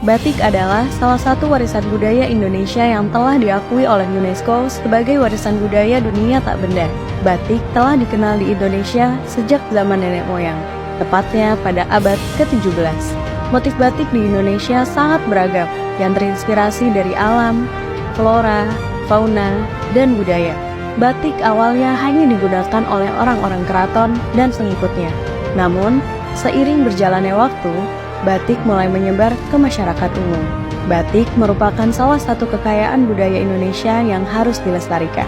Batik adalah salah satu warisan budaya Indonesia yang telah diakui oleh UNESCO sebagai warisan budaya dunia tak benda. Batik telah dikenal di Indonesia sejak zaman nenek moyang, tepatnya pada abad ke-17. Motif batik di Indonesia sangat beragam, yang terinspirasi dari alam, flora, fauna, dan budaya. Batik awalnya hanya digunakan oleh orang-orang keraton dan pengikutnya. Namun, seiring berjalannya waktu, batik mulai menyebar ke masyarakat umum. Batik merupakan salah satu kekayaan budaya Indonesia yang harus dilestarikan.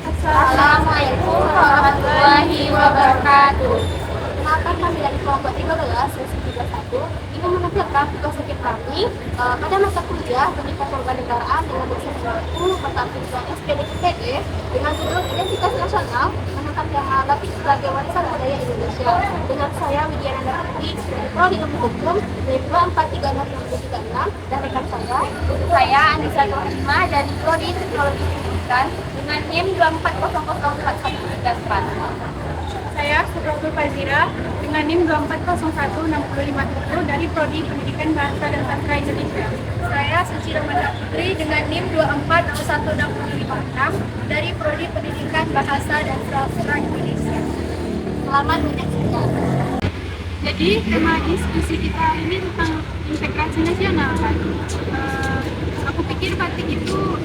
Assalamualaikum warahmatullahi wabarakatuh. Perkenalkan kami dari kelompok 13 sesi 31 ingin menampilkan tugas sakit kami pada masa kuliah pendidikan kewarganegaraan dengan dosen baku mata pelajaran SPDKTD dengan judul Identitas Nasional menangkap tema batik sebagai warisan budaya Indonesia. Dengan saya Widya Nanda Putri dari Prodi Ilmu Hukum dari 2436336 dan rekan saya Anissa Nurhima dari Prodi Teknologi Pendidikan dengan NIM 2400413. Saya Subratul Fazira dengan NIM 2401650 dari Prodi Pendidikan Bahasa dan Sastra Indonesia. Saya Suci Romana Putri dengan NIM 2401656 dari Prodi Pendidikan Bahasa dan Sastra Indonesia. Selamat menyaksikan. Jadi tema diskusi kita hari ini tentang integrasi nasional kan. Aku pikir batik itu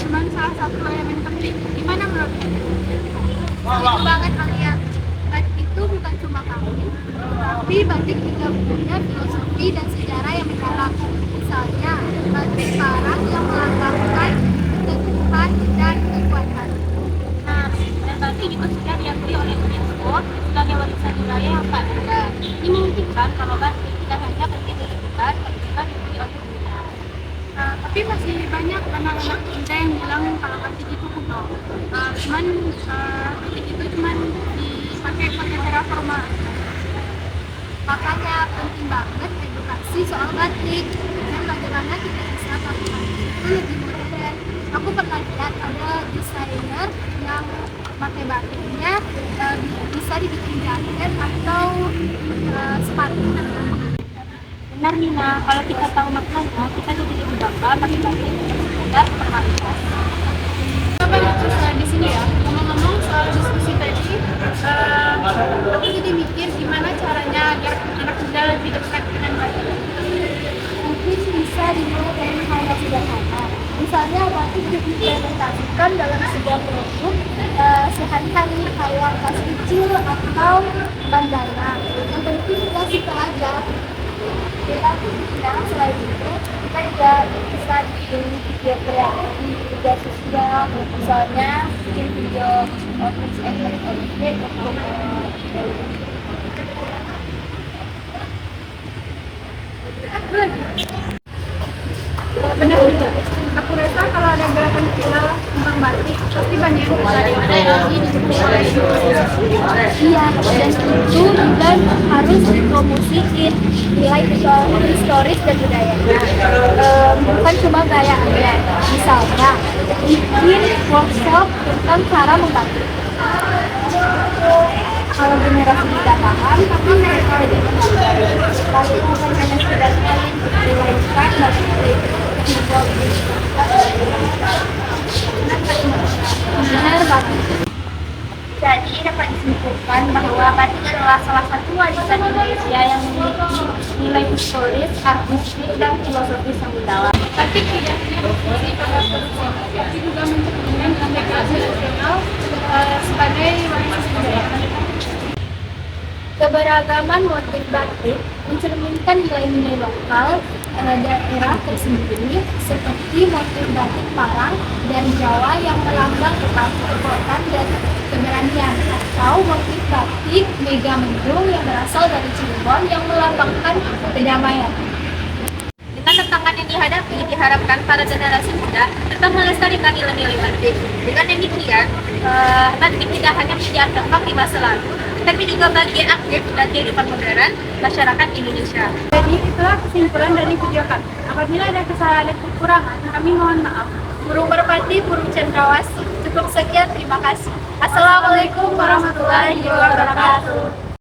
cuma salah satu elemen penting. Gimana menurut Setuju banget kalian. Batik itu bukan cuma kain, tapi batik juga punya filosofi dan sejarah yang mendalam. Misalnya, batik parang yang melambangkan keteguhan dan kekuatan. Nah, dan batik juga sudah diakui oleh UNESCO sebagai warisan budaya yang tak benda. Ini memungkinkan kalau batik tidak hanya berdiri di kita, tapi juga diakui oleh dunia. Tapi masih banyak anak-anak muda yang bilang kalau batik itu kuno. Cuman batik itu cuma dipakai cara formal. Makanya penting banget edukasi soal batik dan bagaimana kita bisa melakukan itu lebih modern. Aku pernah lihat ada desainer yang pakai batiknya bisa dibikin jaket atau sepatu. Benar Nina, kalau kita tahu maknanya, kita jadi lebih bangga pakai batik sekedar formalitas. Di sini ya, ngomong-ngomong soal diskusi tadi, aku jadi mikir gimana caranya agar anak muda lebih dekat dengan batik. Mungkin bisa dimulai dari hal yang sederhana. Misalnya batik diimplementasikan dalam sebuah produk sehari-hari kayak tas kecil atau bandana. Yang penting kita suka aja. Selain itu, kita juga bisa bikin video kreatif di media sosial, misalnya bikin video tips and trick untuk Benar juga. Aku rasa kalau ada gerakan viral tentang batik, pasti banyak yang tertarik. iya, dan itu juga harus dipromosiin nilai historis dan budayanya. Bukan cuma gaya aja. Misalnya, bikin workshop tentang cara membatik. Kalau generasi tidak paham, tapi mereka jadi mempelajari. Batik bukan hanya sekedar kain, melainkan batik benar banget. Jadi dapat disimpulkan bahwa batik adalah salah satu warisan Indonesia yang memiliki nilai historis, artistik, dan filosofis yang mendalam. Batik tidak hanya berfungsi pada produksi, tapi juga mencerminkan integrasi nasional sebagai warisan budaya. Keberagaman motif batik mencerminkan nilai-nilai lokal daerah tersendiri seperti motif batik Parang dari Jawa yang melambang kekuatan dan keberanian, atau motif batik Megamendung yang berasal dari Cirebon yang melambangkan kedamaian. Dengan tantangan yang dihadapi, diharapkan para generasi muda tetap melestarikan nilai-nilai batik. Dengan demikian, batik tidak hanya menjadi artefak di masa lalu, tapi juga bagian aktif dan kehidupan modern masyarakat Indonesia. Jadi itulah kesimpulan dari video kami. Apabila ada kesalahan dan kekurangan, kami mohon maaf. Burung merpati, burung cendrawasih. Cukup sekian, terima kasih. Assalamualaikum warahmatullahi wabarakatuh.